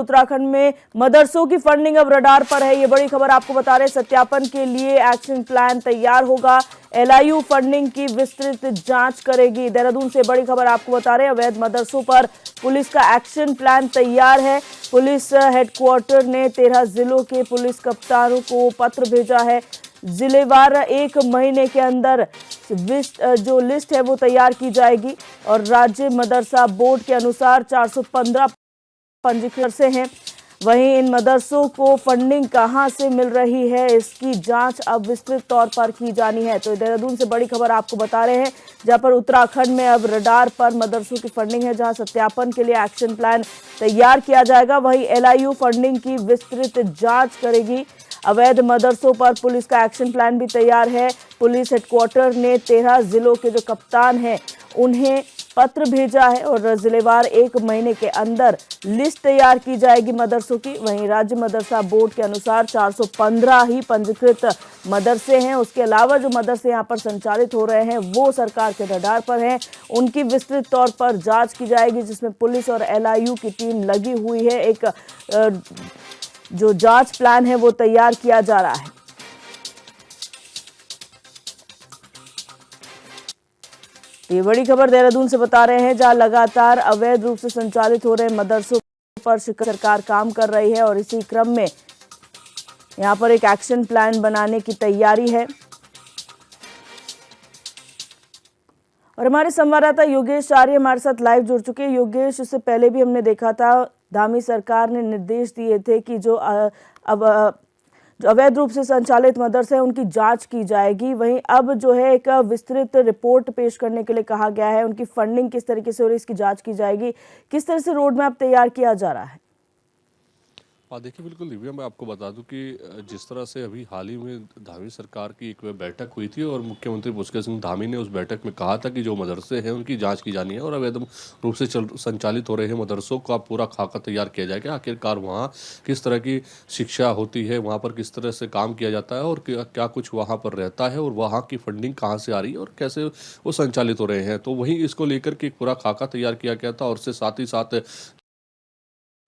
उत्तराखंड में मदरसों की फंडिंग अब रडार पर है। ये बड़ी खबर आपको बता रहे हैं। सत्यापन के लिए एक्शन प्लान तैयार होगा। एलआईयू फंडिंग की विस्तृत जांच करेगी। देहरादून से बड़ी खबर आपको बता रहे हैं। अवैध मदरसों पर पुलिस का एक्शन प्लान तैयार है। पुलिस हेडक्वार्टर ने 13 जिलों के पुलिस कप्तानों को पत्र भेजा है। जिलेवार 1 महीने के अंदर जो लिस्ट है वो तैयार की जाएगी और राज्य मदरसा बोर्ड के अनुसार 415 पंजीकृत से हैं। वहीं इन मदरसों को फंडिंग कहां से मिल रही है, इसकी जांच अब विस्तृत तौर पर की जानी है। तो देहरादून से बड़ी खबर आपको बता रहे हैं, जहां पर उत्तराखंड में अब रडार पर मदरसों की फंडिंग है, जहां सत्यापन के लिए एक्शन प्लान तैयार किया जाएगा। वहीं एलआईयू फंडिंग की विस्तृत जांच करेगी। अवैध मदरसों पर पुलिस का एक्शन प्लान भी तैयार है। पुलिस हेडक्वार्टर ने 13 जिलों के जो कप्तान हैं उन्हें पत्र भेजा है और जिलेवार 1 महीने के अंदर लिस्ट तैयार की जाएगी मदरसों की। वहीं राज्य मदरसा बोर्ड के अनुसार 415 ही पंजीकृत मदरसे हैं। उसके अलावा जो मदरसे यहाँ पर संचालित हो रहे हैं वो सरकार के रडार पर हैं। उनकी विस्तृत तौर पर जांच की जाएगी, जिसमें पुलिस और एलआईयू की टीम लगी हुई है। एक जो जांच प्लान है वो तैयार किया जा रहा है। ये बड़ी खबर देहरादून से बता रहे हैं, जहां लगातार अवैध रूप से संचालित हो रहे मदरसों पर सरकार काम कर रही है और इसी क्रम में यहां पर एक एक्शन प्लान बनाने की तैयारी है। और हमारे संवाददाता योगेश आर्य हमारे साथ लाइव जुड़ चुके हैं। योगेश, इससे पहले भी हमने देखा था धामी सरकार ने निर्देश दिए थे कि जो अवैध रूप से संचालित मदरसे हैं उनकी जांच की जाएगी। वहीं अब जो है एक विस्तृत रिपोर्ट पेश करने के लिए कहा गया है। उनकी फंडिंग किस तरीके से हो रही है, इसकी जांच की जाएगी। किस तरह से रोड मैप तैयार किया जा रहा है? देखिए, बिल्कुल दिव्या, मैं आपको बता दूं कि जिस तरह से अभी हाल ही में धामी सरकार की एक बैठक हुई थी और मुख्यमंत्री पुष्कर सिंह धामी ने उस बैठक में कहा था कि जो मदरसे हैं उनकी जांच की जानी है और अवैध रूप से संचालित हो रहे हैं मदरसों का पूरा खाका तैयार किया जाएगा। आखिरकार वहाँ किस तरह की शिक्षा होती है, वहाँ पर किस तरह से काम किया जाता है और क्या कुछ वहाँ पर रहता है और वहाँ की फंडिंग कहाँ से आ रही है और कैसे वो संचालित हो रहे हैं। तो वहीं इसको लेकर के एक पूरा खाका तैयार किया गया था और उससे साथ ही साथ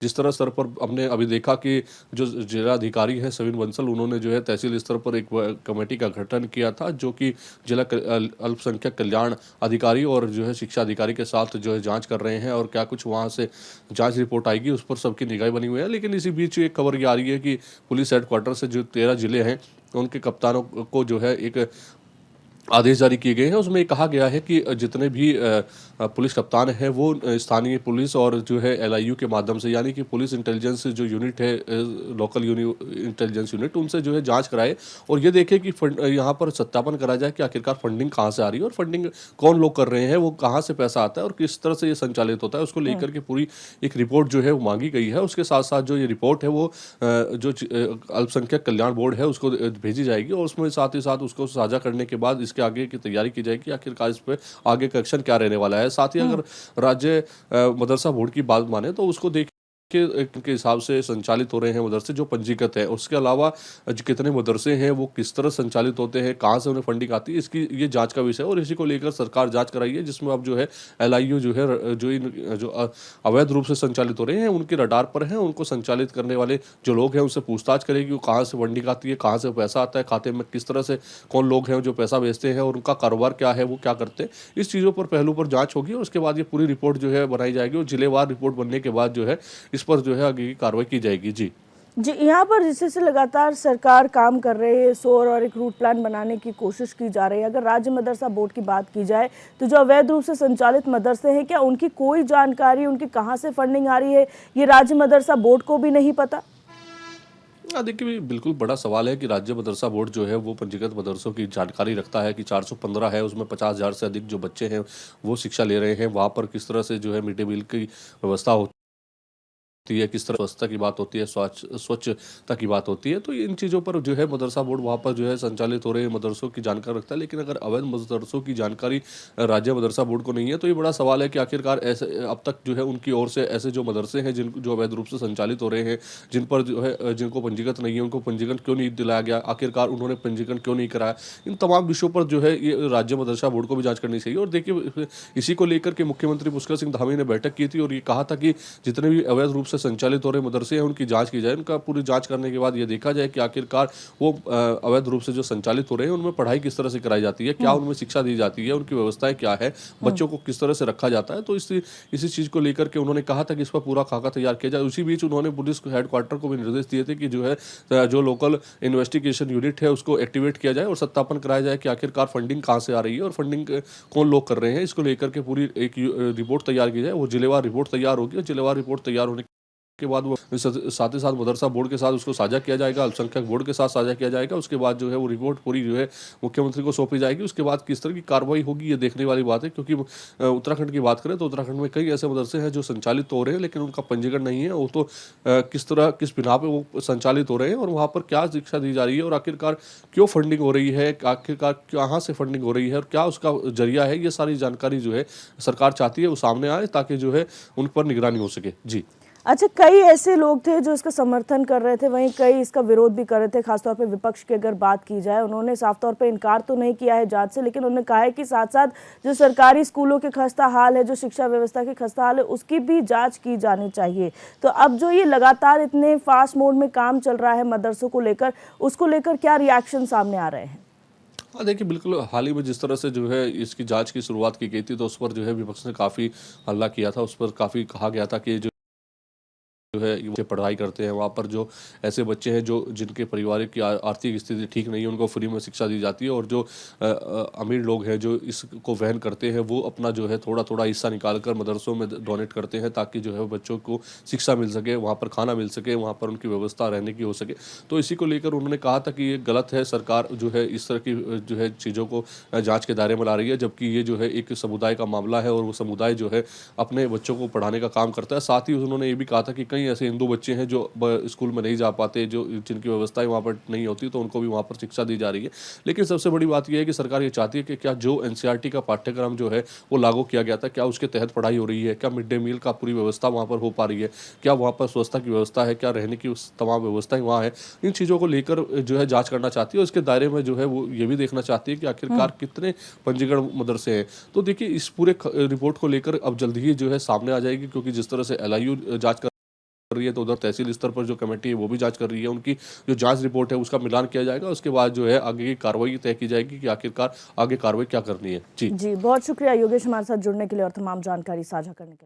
जिस तरह स्तर पर हमने अभी देखा कि जो जिलाधिकारी हैं सविन बंसल, उन्होंने जो है तहसील स्तर पर एक कमेटी का गठन किया था, जो कि जिला अल्पसंख्यक कल्याण अधिकारी और जो है शिक्षा अधिकारी के साथ जो है जांच कर रहे हैं और क्या कुछ वहां से जांच रिपोर्ट आएगी उस पर सबकी निगाह बनी हुई है। लेकिन इसी बीच एक खबर ये आ रही है कि पुलिस हेडक्वार्टर से जो 13 जिले हैं उनके कप्तानों को जो है एक आदेश जारी किए गए हैं। उसमें कहा गया है कि जितने भी पुलिस कप्तान हैं वो स्थानीय पुलिस और जो है एलआईयू के माध्यम से, यानी कि पुलिस इंटेलिजेंस जो यूनिट है, लोकल इंटेलिजेंस यूनिट, उनसे जो है जांच कराए और ये देखे कि यहाँ पर सत्यापन करा जाए कि आखिरकार फंडिंग कहाँ से आ रही है और फंडिंग कौन लोग कर रहे हैं, वो कहाँ से पैसा आता है और किस तरह से ये संचालित होता है। उसको लेकर के पूरी एक रिपोर्ट जो है वो मांगी गई है। उसके साथ साथ जो ये रिपोर्ट है वो जो अल्पसंख्यक कल्याण बोर्ड है उसको भेजी जाएगी और उसमें साथ ही साथ उसको साझा करने के बाद इसके आगे की तैयारी की जाएगी, आखिरकार इस पे आगे का एक्शन क्या रहने वाला है। साथ ही अगर राज्य मदरसा बोर्ड की बात माने तो उसको देख के हिसाब से संचालित हो रहे हैं मदरसे जो पंजीकृत है, उसके अलावा कितने मदरसे हैं वो किस तरह संचालित होते हैं, कहाँ से उन्हें फंडिंग आती है, इसकी ये जांच का विषय है और इसी को लेकर सरकार जांच कराई है, जिसमें अब जो है एलआईयू जो है जो अवैध रूप से संचालित हो रहे हैं उनके रडार पर हैं। उनको संचालित करने वाले जो लोग हैं उनसे पूछताछ करेगी, वो कहाँ से फंडिंग आती है, कहाँ से पैसा आता है, खाते में किस तरह से कौन लोग हैं जो पैसा भेजते हैं और उनका कारोबार क्या है, वो क्या करते हैं, इस चीज़ों पर पहलू पर जांच होगी और उसके बाद ये पूरी रिपोर्ट जो है बनाई जाएगी और जिलेवार रिपोर्ट बनने के बाद जो है इस पर जो है आगे की कार्रवाई की जाएगी। जी यहाँ पर जिस से लगातार सरकार काम कर रही है, सोर और एक रूट प्लान बनाने की कोशिश की जा रही है। अगर राज्य मदरसा बोर्ड की बात की जाए तो जो अवैध रूप से संचालित मदरसे हैं, क्या उनकी कोई जानकारी, उनकी कहाँ से फंडिंग आ रही है, ये राज्य मदरसा बोर्ड को भी नहीं पता? देखिए, बिल्कुल बड़ा सवाल है कि राज्य मदरसा बोर्ड जो है वो पंजीकृत मदरसों की जानकारी रखता है कि 415 है, उसमें 50,000 से अधिक जो बच्चे हैं वो शिक्षा ले रहे हैं। वहाँ पर किस तरह से जो है मिड डे मील की व्यवस्था होती है, किस तरह स्वच्छता की बात होती है, स्वच्छता की बात होती है। तो इन चीज़ों पर जो है मदरसा बोर्ड वहाँ पर जो है संचालित हो रहे मदरसों की जानकारी रखता है। लेकिन अगर अवैध मदरसों की जानकारी राज्य मदरसा बोर्ड को नहीं है तो ये बड़ा सवाल है कि आखिरकार ऐसे अब तक जो है उनकी ओर से ऐसे जो मदरसे हैं जो अवैध रूप से संचालित हो रहे हैं, जिन पर जो है जिनको पंजीकृत नहीं है उनको पंजीकरण क्यों नहीं दिलाया गया, आखिरकार उन्होंने पंजीकरण क्यों नहीं कराया, इन तमाम विषयों पर जो है ये राज्य मदरसा बोर्ड को भी जाँच करनी चाहिए। और देखिए, इसी को लेकर के मुख्यमंत्री पुष्कर सिंह धामी ने बैठक की थी और ये कहा था कि जितने भी अवैध रूप से संचालित हो रहे मदरसे हैं उनकी जांच की जाए। उनका पूरी जांच करने के बाद ये देखा जाए कि आखिरकार वो अवैध रूप से जो संचालित हो रहे हैं उनमें पढ़ाई किस तरह से कराई जाती है, क्या उनमें शिक्षा दी जाती है, उनकी व्यवस्थाएं क्या है, बच्चों को किस तरह से रखा जाता है। तो इसी चीज़ को लेकर के उन्होंने कहा था कि इस पर पूरा खाका तैयार किया जाए। उसी बीच उन्होंने पुलिस हेडक्वार्टर को भी निर्देश दिए थे कि जो है जो लोकल इन्वेस्टिगेशन यूनिट है उसको एक्टिवेट किया जाए और सत्यापन कराया जाए कि आखिरकार फंडिंग कहाँ से आ रही है और फंडिंग कौन लोग कर रहे हैं। इसको लेकर के पूरी एक रिपोर्ट तैयार की जाए। वो जिलेवार रिपोर्ट तैयार होगी और जिलेवार रिपोर्ट तैयार होने के बाद वो साथ ही साथ मदरसा बोर्ड के साथ उसको साझा किया जाएगा, अल्पसंख्यक बोर्ड के साथ साझा किया जाएगा। उसके बाद जो है वो रिपोर्ट पूरी जो है मुख्यमंत्री को सौंपी जाएगी। उसके बाद किस तरह की कार्रवाई होगी ये देखने वाली बात है, क्योंकि उत्तराखंड की बात करें तो उत्तराखंड में कई ऐसे मदरसे हैं जो संचालित तो हो रहे हैं लेकिन उनका पंजीकरण नहीं है। वो तो किस बिना पे वो संचालित हो रहे हैं और वहाँ पर क्या शिक्षा दी जा रही है और आखिरकार क्यों फंडिंग हो रही है, आखिरकार कहाँ से फंडिंग हो रही है और क्या उसका जरिया है, ये सारी जानकारी जो है सरकार चाहती है वो सामने आए ताकि जो है उन पर निगरानी हो सके। जी अच्छा, कई ऐसे लोग थे जो इसका समर्थन कर रहे थे, वहीं कई इसका विरोध भी कर रहे थे। खासतौर पे विपक्ष की अगर बात की जाए, उन्होंने साफ तौर पे इनकार तो नहीं किया है जांच से, लेकिन उन्होंने कहा है कि साथ साथ जो सरकारी स्कूलों के खस्ता हाल है, जो शिक्षा व्यवस्था के खस्ता हाल है, उसकी भी जांच की जानी चाहिए। तो अब जो ये लगातार इतने फास्ट मोड में काम चल रहा है मदरसों को लेकर, उसको लेकर क्या रिएक्शन सामने आ रहे हैं? हाँ देखिए, बिल्कुल हाल ही में जिस तरह से जो है इसकी जांच की शुरुआत की गई थी तो उस पर जो है विपक्ष ने काफ़ी हल्ला किया था। उस पर काफ़ी कहा गया था कि जो है ये पढ़ाई करते हैं वहाँ पर जो ऐसे बच्चे हैं जो जिनके परिवार की आर्थिक स्थिति ठीक नहीं है उनको फ्री में शिक्षा दी जाती है और जो अमीर लोग हैं जो इसको वहन करते हैं वो अपना जो है थोड़ा थोड़ा हिस्सा निकाल कर मदरसों में डोनेट करते हैं ताकि जो है बच्चों को शिक्षा मिल सके, वहाँ पर खाना मिल सके, वहाँ पर उनकी व्यवस्था रहने की हो सके। तो इसी को लेकर उन्होंने कहा था कि ये गलत है, सरकार जो है इस तरह की जो है चीज़ों को जाँच के दायरे में ला रही है, जबकि ये जो है एक समुदाय का मामला है और वो समुदाय जो है अपने बच्चों को पढ़ाने का काम करता है। साथ ही उन्होंने ये भी कहा था कि कई ऐसे हिंदू बच्चे हैं जो स्कूल में नहीं जा पाते, जो जिनकी व्यवस्थाएं वहाँ पर नहीं होती, तो उनको भी वहाँ पर शिक्षा दी जा रही है। लेकिन सबसे बड़ी बात यह है कि सरकार ये चाहती है कि क्या जो एनसीईआरटी का पाठ्यक्रम जो है वो लागू किया गया था, क्या उसके तहत पढ़ाई हो रही है, क्या मिड डे मील का पूरी व्यवस्था वहाँ पर हो पा रही है, क्या वहाँ पर स्वच्छता की व्यवस्था है, क्या रहने की तमाम व्यवस्थाएं वहाँ है। इन चीज़ों को लेकर जो है जाँच करना चाहती है। उसके दायरे में जो है वो ये भी देखना चाहती है कि आखिरकार कितने पंजीकरण मदरसे हैं। तो देखिए इस पूरे रिपोर्ट को लेकर अब जल्द ही जो है सामने आ जाएगी, क्योंकि जिस तरह से एलआईयू जांच कर रही है तो उधर तहसील स्तर पर जो कमेटी है वो भी जांच कर रही है। उनकी जो जांच रिपोर्ट है उसका मिलान किया जाएगा। उसके बाद जो है आगे की कार्रवाई तय की जाएगी कि आखिरकार आगे कार्रवाई क्या करनी है। जी बहुत शुक्रिया योगेश हमारे साथ जुड़ने के लिए और तमाम जानकारी साझा करने के लिए।